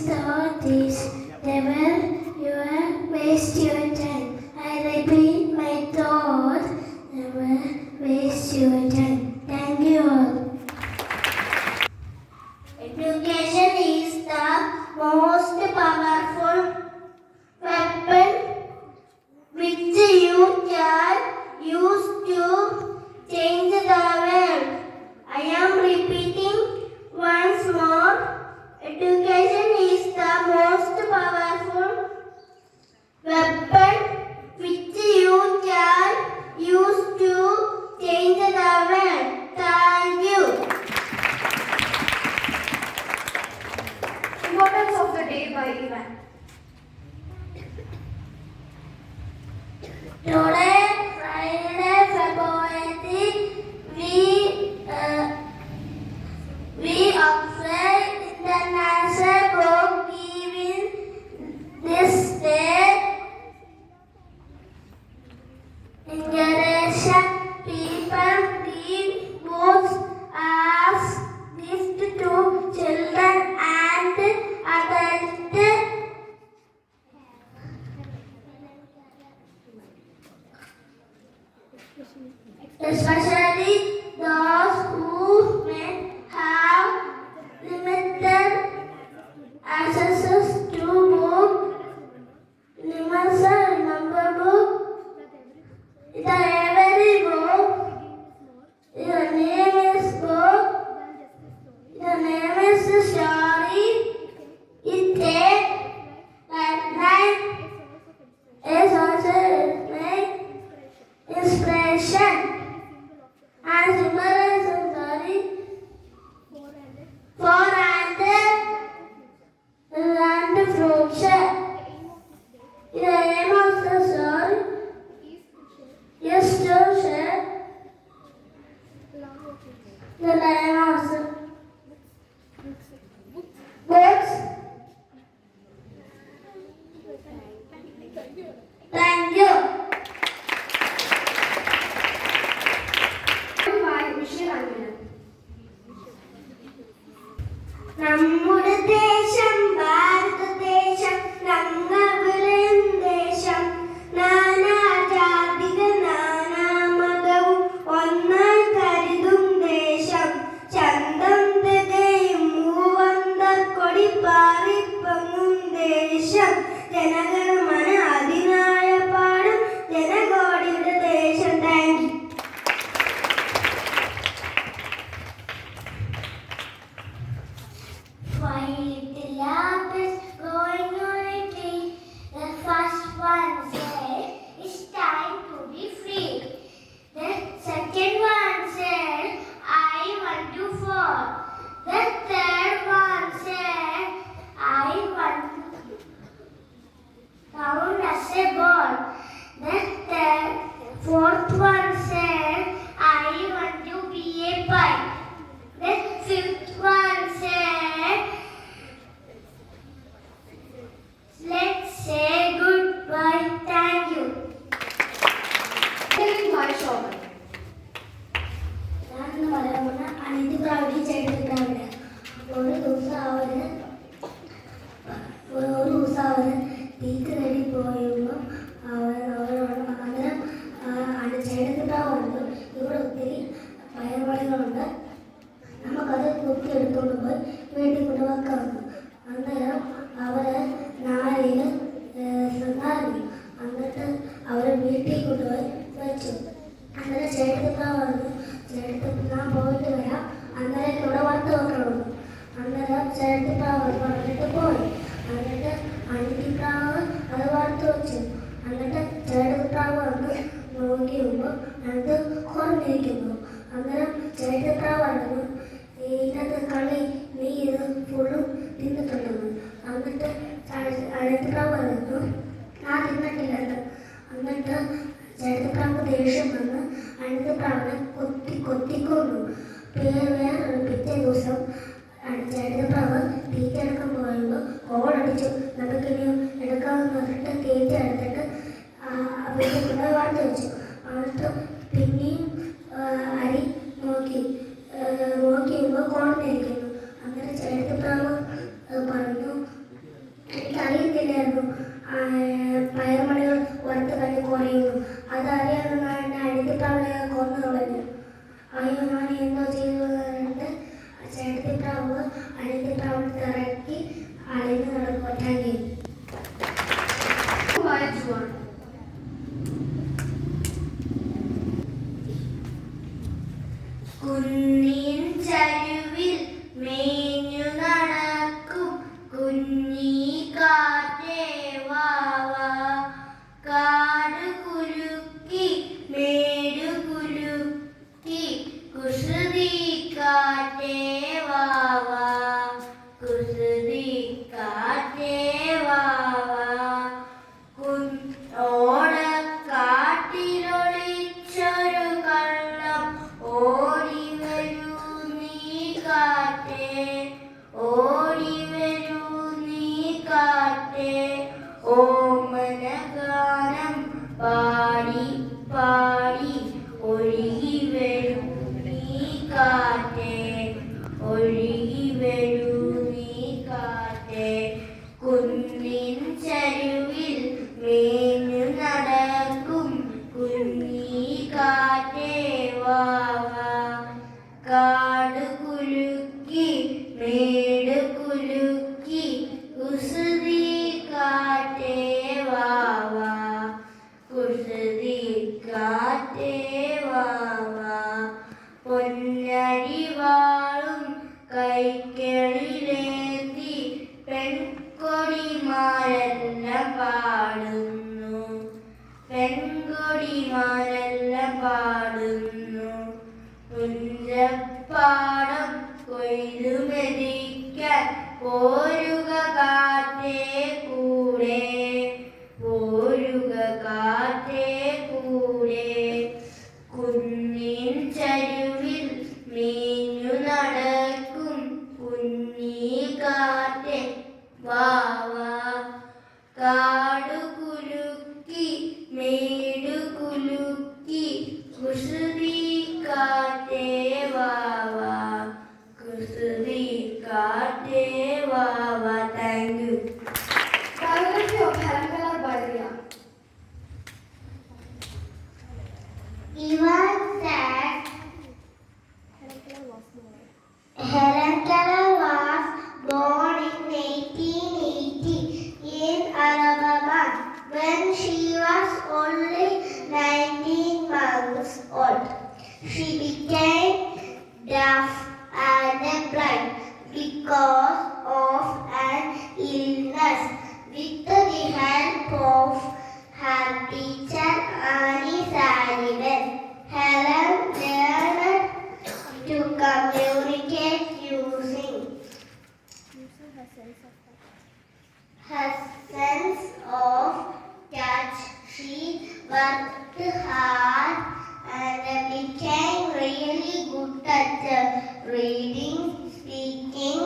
thought is never waste your time. I repeat, my thought, never waste your time. Thank you all. Education is the most powerful weapon which you can use to change the world. I am repeating once more. Education is the most powerful weapon which you can use to change the world. Thank you. Importance of the day by Ivan. Today, Friday, February, we observe International Book Giving. This day encourage people give books as gift to children and adults. Especially those who may have limited access to book, number book, the every book, your name is book, the name is the story, it takes at night is also make inspiration. And symbolism, sorry, for and fruits. The aim of the story is to share the name of the books. Thank you. നമ്മുടെ ദേശം ഭാരതദേശം ഞങ്ങൾ വിളയും ദേശം നാനാജാതിക നാനാമതവും ഒന്നായി കരുതും ദേശം ചന്തം തികയും മൂവന്തക്കൊടി പാറിപ്പൊങ്ങും ദേശം ജനഗണമന അതിനായ പാടും ജനകോടിയുടെ ദേശം. Thank you. While little apples growing on a tree, the first one said, "It's time to be free." The second one said, "I want to fall." The third one said, "I want to round as a ball." The fourth one said, "I want to be a pie." The fifth one said, "Let's say goodbye." Thank you. My shoulder. ഞാൻ പറയാൻ പോകുന്ന അനിത് പ്രാവി ചെയ്തിട്ടാണ്. ഒരു ദിവസം അവര് തീക്ക് തടി പോയുമ്പോൾ അവരോട് അന്നേരം ചേട്ടത്തിട്ടാവുണ്ട്. ഇവിടെ ഒത്തിരി പയർവളികളുണ്ട്, നമുക്കത് കുത്തിയെടുത്തോണ്ട് പോയി വീട്ടിൽ കൊണ്ട് വെക്കാറുണ്ട്. അന്നേരം അവര് നാരയിൽ ശ്രദ്ധാറിയും എന്നിട്ട് അവരെ വീട്ടിൽ കൊണ്ടുപോയി വെച്ചു. അന്നേരം ചേട്ടത്തിട്ടാവ് പറഞ്ഞു, ചേട്ടത്തി ഞാൻ പോയിട്ട് വരാം, അന്നേരം ഇവിടെ വറുത്ത് വെക്കണമെന്ന്. അന്നേരം ചേട്ടത്തിട്ടാവ് പറഞ്ഞിട്ട് പോയി. എന്നിട്ട് അനിത്തിട്ടാവ് അത് വറുത്ത് വെച്ചു. എന്നിട്ട് ചേട്ടത്തിട്ടാവ് വന്ന് നോക്കിയുമ്പോൾ അത് കുറഞ്ഞിരിക്കുന്നു. അന്നേരം ചേട്ടത്തിട്ടാവ് പറഞ്ഞു, ഇന്നത്തെ കളി നീ ഇത് ഫുള്ളും തിന്നിട്ടുണ്ടെന്ന്. എന്നിട്ട് അനിത്തിട്ടാവ് പറഞ്ഞു, ഞാൻ തിന്നിട്ടില്ലെന്ന്. എന്നിട്ട് ചേട്ടത്തിട്ടാവ് ദേഷ്യം വന്ന് അനിത്തിട്ടാവിനെ കൊത്തിക്കൊന്നു. വേറൊരു പിറ്റേ ദിവസം ചേട്ടത്തിട്ടാവ് തീറ്റെടുക്കാൻ പോയുമ്പോൾ കോളടിച്ചു. നമുക്കിനിയും എടുക്കാമെന്ന് പറഞ്ഞിട്ട് തീറ്റ എടുത്തിട്ട് വീട്ടിൽ കൊണ്ട് വാർത്ത് വെച്ചു. എന്നിട്ട് പിന്നെയും അരി നോക്കിയുമ്പോൾ കോളന്നിരിക്കുന്നു. അങ്ങനെ ചേട്ടത്തിട്ടാവ് പറഞ്ഞു, അതിന്റെ പ്രവർത്തനത്തിൽ അളിഞ്ഞു നടക്കുക. Thank you. കുന്നിൻ ചരുവിൽ മേഞ്ഞു നടക്കും കുഞ്ഞി കാറ്റേ വാവാ, കാട് കുലുക്കി മേടു കുലുക്കി കുസൃതി കാറ്റേ വാവാ, കുസൃതി കാറ്റേ വാവാ. ഓടക്കാട്ടിലൊളിച്ചൊരു കള്ളം ഓടി വരൂ നീ കാറ്റേ, ഓടി വരൂ നീ കാറ്റേ. ഓമനഗാനം പാടി പാടി ഒഴുകി വരൂ നീ കാറ്റേ, ഒഴുകി വരൂ നീ കാറ്റേ. കുന്നിൻ ചരുവിൽ മേഞ്ഞു നടക്കും കുഞ്ഞി കാറ്റേ വാവാ, കാട് കുലുക്കി മേട് കുലുക്കി കുസൃതി കാറ്റേ വാവാ, കുസൃതി കാറ്റേ വാവാ. പൊന്നരിവാളും കൈകളിലേന്തി പെൺകൊടിമാരെല്ലാം പാടുന്നു, പെൺകൊടിമാരെല്ലാം പാടുന്നു. പുഞ്ചപ്പാടം കൊയ്തു മെതിക്കാൻ പോരുക കാറ്റേ കൂടെ, പോരുക കാറ്റേ കൂടെ. കുന്നിൻ ചരുവിൽ മേഞ്ഞു നടക്കും കുഞ്ഞി കാറ്റേ വാവാ, കാട് കുലുക്കി മേടു കുലുക്കി കുസൃതി കാറ്റേ വാവാ, കുസൃതി കാറ്റേ വാവാ. Thank you. Biography of Helen Keller by Ria. He was that Helen Keller was born in 1880 in Alabama when she was only 19 months old. She became deaf and blind because of an illness. With the help of her teacher Annie Sullivan, Helen learned to communicate using her sense of touch. She worked hard and became really good at reading, speaking,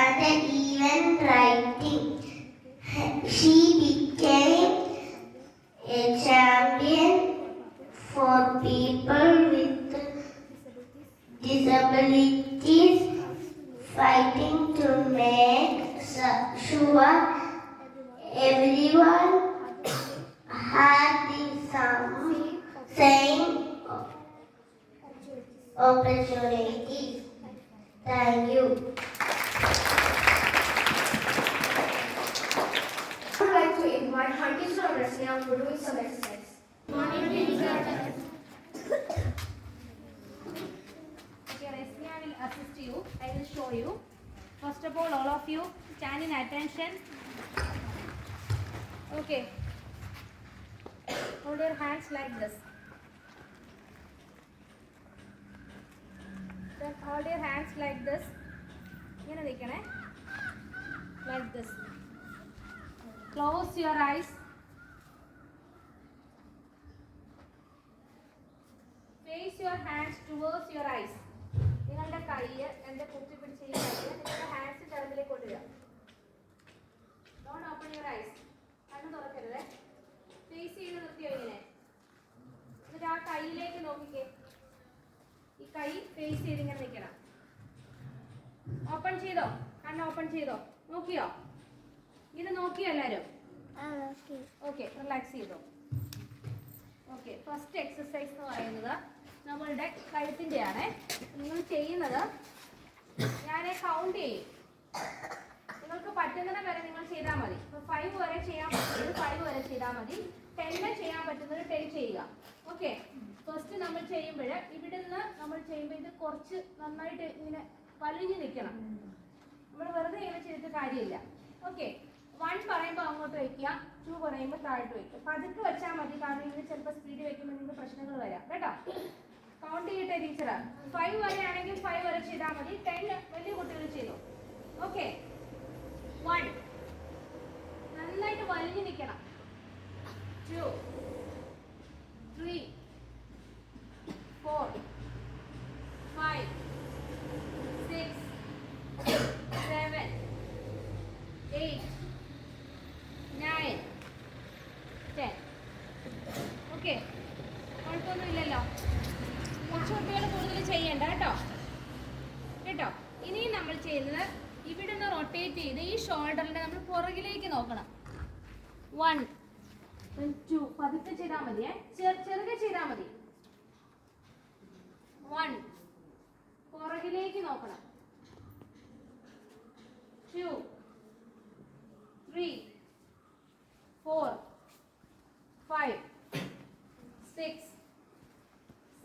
and even writing. She became a champion for people with disabilities, fighting to make sure everyone had the same opportunities. Thank you. I would like to invite Huntington and Resnian to do some exercise. Okay, Resnian will assist you. I will show you. First of all of you stand in attention. Okay. Hold your hands like this. Then hold your hands like this. Like this. Close your eyes. Face your hands towards your eyes. നിങ്ങളുടെ കൈയ്യ് എൻ്റെ കുത്തി പിടിച്ചിരിക്കുന്നത് നിങ്ങളുടെ hands ചെറുതിലേക്ക് കൊണ്ടുവരിക. Don't open your eyes. കണ്ണ് തുറക്കരുത്. Face ചെയ്ത് നിർത്തിയോ ഇങ്ങനെ. എന്നിട്ട് ആ കൈയിലേക്ക് നോക്കിക്കേ. ഈ കൈ ഫേസ് ചെയ്ത് ഇങ്ങനെ നിൽക്കണം. ഓപ്പൺ ചെയ്തോ? കണ്ണ് ഓപ്പൺ ചെയ്തോ? നോക്കിയോ? ഇത് നോക്കിയോ എല്ലാവരും? ഓക്കെ, റിലാക്സ് ചെയ്തോ. ഓക്കെ, ഫസ്റ്റ് എക്സസൈസ് എന്ന് പറയുന്നത് നമ്മളുടെ കഴുത്തിൻ്റെ ആണ്. നിങ്ങൾ ചെയ്യുന്നത് ഞാൻ കൗണ്ട് കൗണ്ട് ചെയ്യും. നിങ്ങൾക്ക് പറ്റുന്നത് വരെ നിങ്ങൾ ചെയ്താൽ മതി. ഇപ്പോൾ 5 വരെ ചെയ്യാൻ പറ്റുന്നത് 5 വരെ ചെയ്താൽ മതി. 10 ചെയ്യാൻ പറ്റുന്നത് 10 ചെയ്യുക. ഓക്കെ, ഫസ്റ്റ് നമ്മൾ ചെയ്യുമ്പോൾ ഇവിടെ നിന്ന് നമ്മൾ ചെയ്യുമ്പോൾ ഇത് കുറച്ച് നന്നായിട്ട് ഇങ്ങനെ വലിഞ്ഞ് നിൽക്കണം. നമ്മൾ വെറുതെ ഇങ്ങനെ ചെയ്തിട്ട് കാര്യമില്ല. ഓക്കെ, 1 പറയുമ്പോൾ അങ്ങോട്ട് വയ്ക്കുക, 2 പറയുമ്പോൾ താഴോട്ട് വയ്ക്കുക. പതുക്കെ വെച്ചാൽ മതി, കാരണം ഇങ്ങനെ ചിലപ്പോൾ സ്പീഡ് വയ്ക്കുമ്പോൾ നിങ്ങൾക്ക് പ്രശ്നങ്ങൾ വരാം കേട്ടോ. കൗണ്ട് ചെയ്യട്ടെ ടീച്ചർ. 5 വരെ ആണെങ്കിൽ 5 വരെ ചെയ്താൽ മതി. 10 വലിയ കുട്ടികൾ ചെയ്തു. ഓക്കെ, 1 നന്നായിട്ട് വലിഞ്ഞു നിൽക്കണം. 2 3 4 5 6 7 8 9 10. ഓക്കെ, കുഴപ്പമൊന്നുമില്ലല്ലോ. കുറച്ച് കുട്ടികൾ കൂടുതൽ ചെയ്യണ്ട കേട്ടോ. ഇനിയും നമ്മൾ ചെയ്യുന്നത് ഇവിടെ നിന്ന് റൊട്ടേറ്റ് ചെയ്ത് ഈ ഷോൾഡറിനെ നമ്മൾ പുറകിലേക്ക് നോക്കണം. 1 2 പതുക്കെ ചെയ്താൽ മതി, ചെറുതെ ചെയ്താൽ മതി. 1 പുറകിലേക്ക് നോക്കണം. 2 3 4 5 6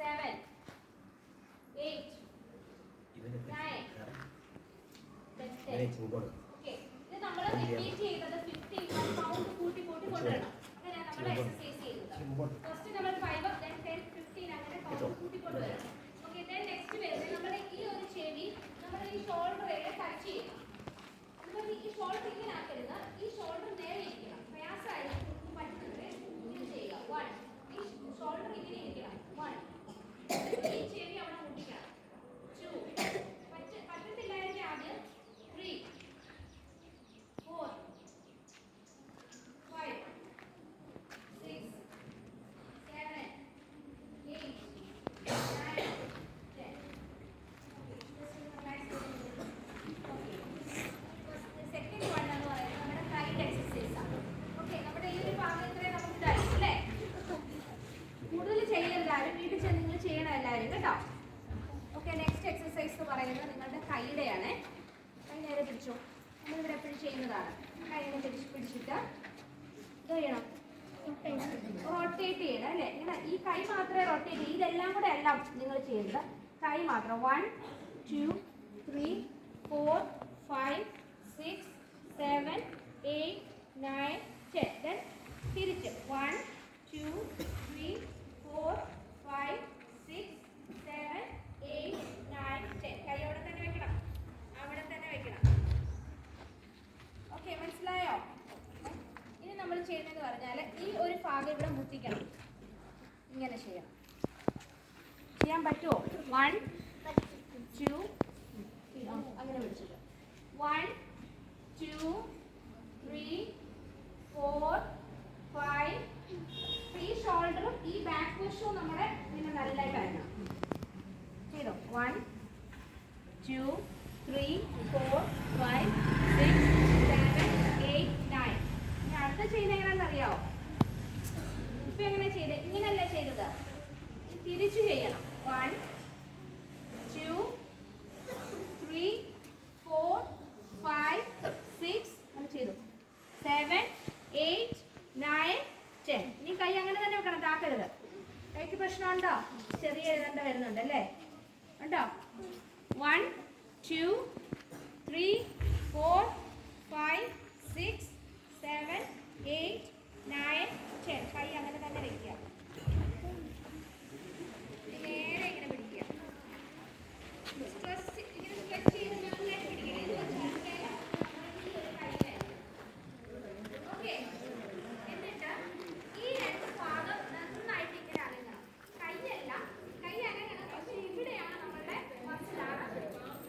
7 8 9 ഓക്കെ, ഇത് നമ്മൾ റിപ്പീറ്റ് ചെയ്തത് 15 കൗണ്ട് കൂട്ടി കൊണ്ടുവരണം. അങ്ങനെയാണ് നമ്മൾ എക്സസൈസ് ചെയ്യുന്നത്. ഫസ്റ്റ് നമ്മൾ 5 then 10 15 അങ്ങനെ കൗണ്ട് കൂട്ടി കൊണ്ടുവരണം. ഓക്കെ, then നെക്സ്റ്റ് വരുന്നത് നമ്മുടെ ഈ ഒരു ചെവി നമ്മൾ ഈ ഷോൾഡറിനെ ടച്ച് ചെയ്യണം. നമ്മൾ ഈ ഷോൾഡർ ഇങ്ങനെ ആക്കരുത്, ഈ ഷോൾഡർ നേരെ ഇരിക്കണം. പ്രയാസമായിരിക്കും പറ്റുന്നത് ഇത് ചെയ്യുക. 1 ഈ ഷോൾഡർ ഇങ്ങനെ ഇരിക്കണം. 1 ഈ ചെവി അവിടെ മുട്ടിക്കണം. 2 പറ്റത്തില്ലായെങ്കിൽ ആദ്യം 3 4 5 6 7 8 9 10. സെക്കൻഡ് വൺ എന്ന് പറയുന്നത് നമ്മുടെ കൈഡ് എക്സസൈസ് ആണ്. ഓക്കെ, നമ്മുടെ ഈ ഒരു ഭാഗം ഇത്രയും നമുക്ക് ഇതായി അല്ലേ. കൂടുതൽ ചെയ്യല്ലാരും വീട്ടിൽ ചെന്ന് നിങ്ങൾ ചെയ്യണം എല്ലാവരും കേട്ടോ. ഓക്കെ, നെക്സ്റ്റ് എക്സസൈസ് എന്ന് പറയുന്നത് നിങ്ങളുടെ കൈയുടെയാണ്. കൈ നേരെ പിടിച്ചു. നമ്മളിവിടെ എപ്പോഴും ചെയ്യുന്നതാണ്. കൈനെ പിടിച്ചിട്ട് ഇത് ചെയ്യണം, റൊട്ടേറ്റ് ചെയ്യണം അല്ലേ. ഇങ്ങനെ ഈ കൈ മാത്രമേ റൊട്ടേറ്റ് ചെയ്യൂ. ഇതെല്ലാം കൂടെ അല്ല നിങ്ങൾ ചെയ്യുന്നത്, കൈ മാത്രം. 1 2 3 4 5 6 7 8 9 10. Then തിരിച്ച് 1 2 3 4 5 6 7 8 9 10. കൈ അവിടെ തന്നെ വെക്കണം, അവിടെ തന്നെ വെക്കണം. ഓക്കെ, മനസ്സിലായോ? ഇനി നമ്മൾ ചെയ്യുന്നതെന്ന് പറഞ്ഞാൽ ഈ ഒരു ഭാഗം ഇവിടെ മുട്ടിക്കണം. ഇങ്ങനെ ചെയ്യണം. ചെയ്യാൻ പറ്റുമോ? 1 2 അങ്ങനെ പിടിച്ചിട്ട് 1 2 3 4 5. ഈ ഷോൾഡറും ഈ ബാക്ക് വശവും നമ്മുടെ ഇങ്ങനെ നല്ലതായിട്ട് അയക്കണം. ചെയ്തോ? 1 2 3 4 5 6 7 8 9. ഇനി അടുത്ത ചെയ്യുന്നത് എങ്ങനെയാണെന്ന് അറിയാമോ? ഇപ്പൊ എങ്ങനെ ചെയ്ത്? ഇങ്ങനെയല്ല ചെയ്തത്, തിരിച്ചു ചെയ്യണം. 1 2 3 4 5 6 അങ്ങനെ ചെയ്തു. 7 8 9 10. ഇനി കൈ അങ്ങനെ തന്നെ വെക്കണം, താക്കരുത്. കൈക്ക് പ്രശ്നമുണ്ടോ? ചെറിയ എഴുതേണ്ട വരുന്നുണ്ട് അല്ലേ, ഉണ്ടോ? 1 2 3 4 5 6 7 8 9 10. കൈ അങ്ങനെ തന്നെ വെക്കുക. നേരെ ഇങ്ങനെ പിടിക്കുക. സ്ട്രെസ് ഇങ്ങനെ സ്ട്രെച്ച് ചെയ്ത് നന്നായിട്ട് പിടിക്കുക. ഇത് വെച്ചാൽ ഓക്കെ. എന്നിട്ട് ഈ രണ്ട് ഭാഗം നന്നായിട്ട് ഇങ്ങനെ അനങ്ങണം. കൈയല്ല, കൈ അനങ്ങണം, പക്ഷെ ഇവിടെയാണ് നമ്മളുടെ മസിലാണ്.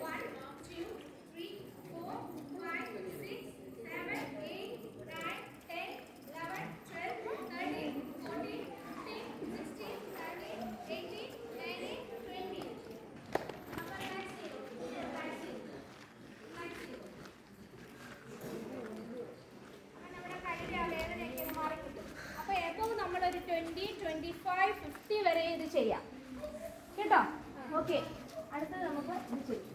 1 2 3 4 5 6 7 8 9 10 11 12 13 14 15 16 17 18 19 20. അപ്പോൾ റിലാക്സ് ചെയ്യൂ, റിലാക്സ് ചെയ്യൂ, റിലാക്സ് ചെയ്യൂ. അപ്പം നമ്മുടെ കൈയുടെ ആ വേദനയൊക്കെ മാറിക്കിട്ടും. അപ്പോൾ എബവ് നമ്മളൊരു 20 25 50 വരെ ഇത് ചെയ്യാം കേട്ടോ. ഓക്കെ, അടുത്തത് നമുക്ക് ഇത് ചെയ്യും.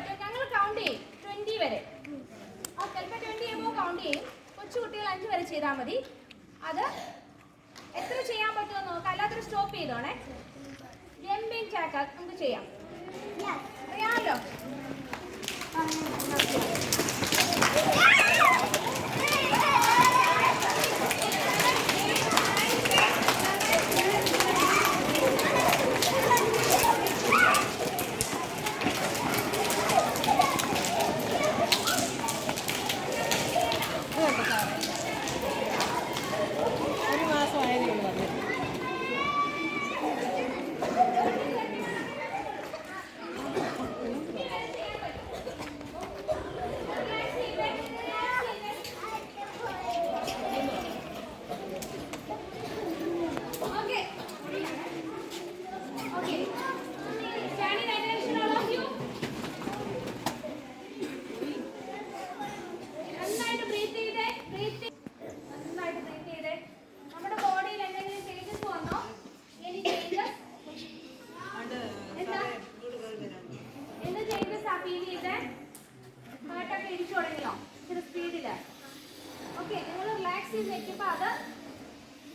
പറ്റും. ഞങ്ങൾ കൗണ്ട് ചെയ്യും 20 വരെ. ഓക്കെ, ഇപ്പോൾ 20 ആകുമ്പോൾ കൗണ്ട് ചെയ്യും. കൊച്ചു കുട്ടികൾ 5 വരെ ചെയ്താൽ മതി. അത് എത്ര ചെയ്യാൻ പറ്റുമോ നോക്കാം, അല്ലാത്തൊരു സ്റ്റോപ്പ് ചെയ്തോണേ. ജമ്പിങ് ചാക്ക് നമുക്ക് ചെയ്യാം, അറിയാമല്ലോ.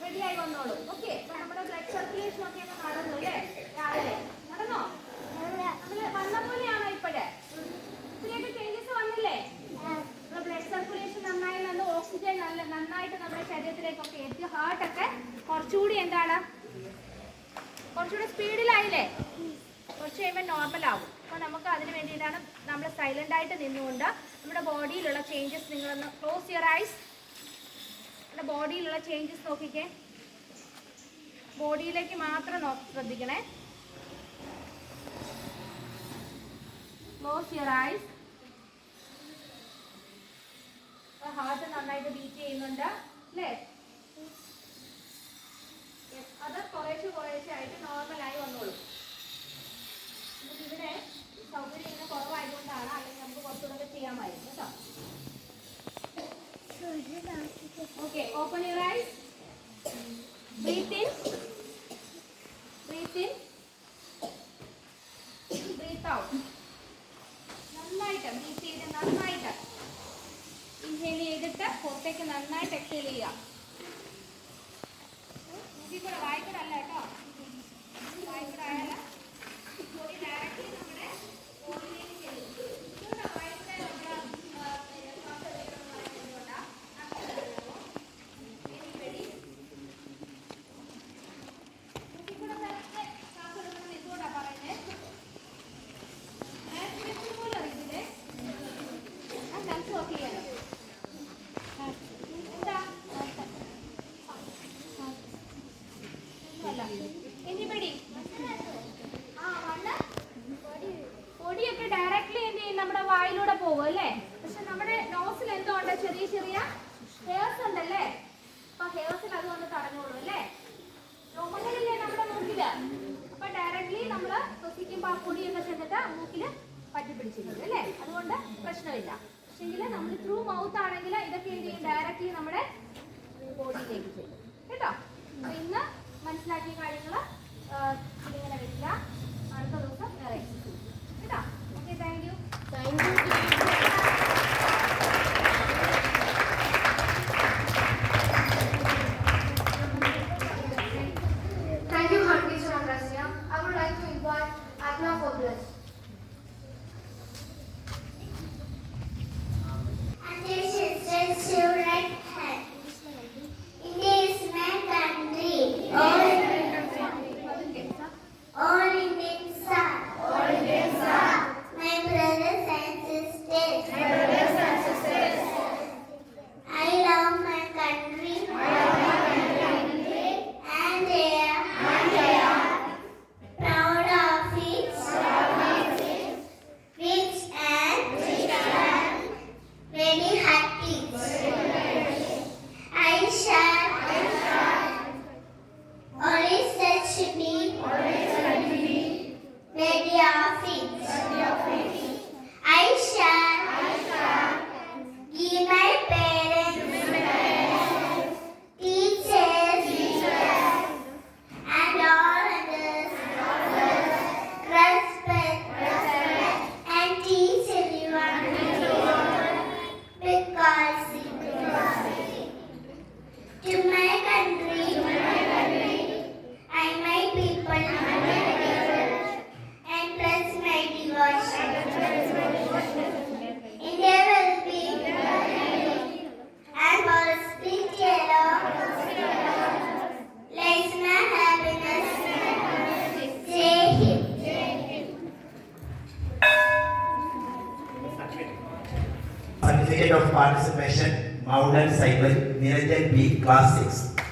റെഡിയായി വന്നോളൂ. ഓക്കെ, നമ്മുടെ ബ്ലഡ് സർക്കുലേഷൻ ഒക്കെ നടന്നു അല്ലേ? രാവിലെ നടന്നോ? നമ്മള് വന്ന പോലെയാണോ ഇപ്പോഴേ? ഇത്രയൊക്കെ ചേഞ്ചസ് വന്നില്ലേ? ബ്ലഡ് സർക്കുലേഷൻ നന്നായി വന്ന് ഓക്സിജൻ നന്നായിട്ട് നമ്മുടെ ശരീരത്തിലേക്കൊക്കെ എത്തി. ഹാർട്ടൊക്കെ കുറച്ചുകൂടി എന്താണ്, കുറച്ചുകൂടി സ്പീഡിലായില്ലേ? കുറച്ച് കഴിയുമ്പോൾ നോർമൽ ആവും. അപ്പോൾ നമുക്ക് അതിന് വേണ്ടിയിട്ടാണ് നമ്മൾ സൈലന്റ് ആയിട്ട് നിന്നുകൊണ്ട് നമ്മുടെ ബോഡിയിലുള്ള ചേഞ്ചസ്, നിങ്ങളൊന്ന് ക്ലോസ് യുവർ ഐസ്. നമ്മുടെ ബോഡിയിലുള്ള ചേഞ്ചസ് നോക്കിക്കേ, ബോഡിയിലേക്ക് മാത്രം ശ്രദ്ധിക്കണേ. Close your eyes. ഹാർട്ട് നന്നായിട്ട് ബീറ്റ് ചെയ്യുന്നുണ്ട് അല്ലേ? അത് കുറേശ്ശെ ആയിട്ട് നോർമലായി വന്നോളൂ. ഇവിടെ സൗകര്യം ഇങ്ങനെ കുറവായതുകൊണ്ടാണ്, അല്ലെങ്കിൽ നമുക്ക് കുറച്ചുകൂടെ ചെയ്യാമായിരുന്നു കേട്ടോ. Okay, open your eyes. Breathe in. Breathe in. Breathe out. നന്നായിട്ട് ബ്രീത്ത് ചെയ്ത് നന്നായിട്ട് ഇൻഹേൽ ചെയ്തിട്ട് പുറത്തേക്ക് നന്നായിട്ട് എക്സേൽ ചെയ്യുക. കൂടെ വായിക്കൂടെ അല്ല കേട്ടോ, വായിക്കൂടെ ആയാല ബോഡി ഡയറക്റ്റ്ലി നമ്മുടെ ബോഡിയിലേക്ക് ചെല്ലും. പൊടിയൊക്കെ ഡയറക്ട്ലി എന്ത് ചെയ്യും, നമ്മുടെ വായിലൂടെ പോകും അല്ലേ? പക്ഷെ നമ്മുടെ നോസിൽ എന്തോ ഉണ്ട്, ചെറിയ ചെറിയ ഹെയർസ് ഉണ്ടല്ലേ? അപ്പൊ ഹെയർസിൽ അത് വന്ന് തടഞ്ഞോളൂ അല്ലേ? രോമങ്ങളില്ലേ നമ്മുടെ മൂക്കില്? അപ്പൊ ഡയറക്ട്ലി നമ്മള് ശ്വസിക്കുമ്പോൾ ആ പൊടിയൊക്കെ ചെന്നിട്ട് മൂക്കില് പറ്റിപ്പിടിച്ചിട്ടുണ്ട് അല്ലേ? അതുകൊണ്ട് പ്രശ്നമില്ല. പക്ഷെങ്കിൽ നമ്മൾ ത്രൂ മൗത്ത് ആണെങ്കിൽ ഇതൊക്കെ എന്ത് ചെയ്യും, ഡയറക്ട്ലി നമ്മുടെ ബോഡിയിലേക്ക് ചെല്ലും കേട്ടോ. അപ്പൊ ഇന്ന് മനസ്സിലാക്കിയ കാര്യങ്ങൾ ഇതിങ്ങനെ വെക്കുക. അടുത്ത ദിവസം വേറെ എക്സസൈസ് കേട്ടോ. Okay, thank you. Thank you, Harkesh and Rasya. I would like to invite Agna for this. And this is your right hand. India is my country. All Indians are. My brothers and sisters. I love my country. And they are proud of it. Certificate of Participation, Mountain Cycling, Niranjan B, Class 6.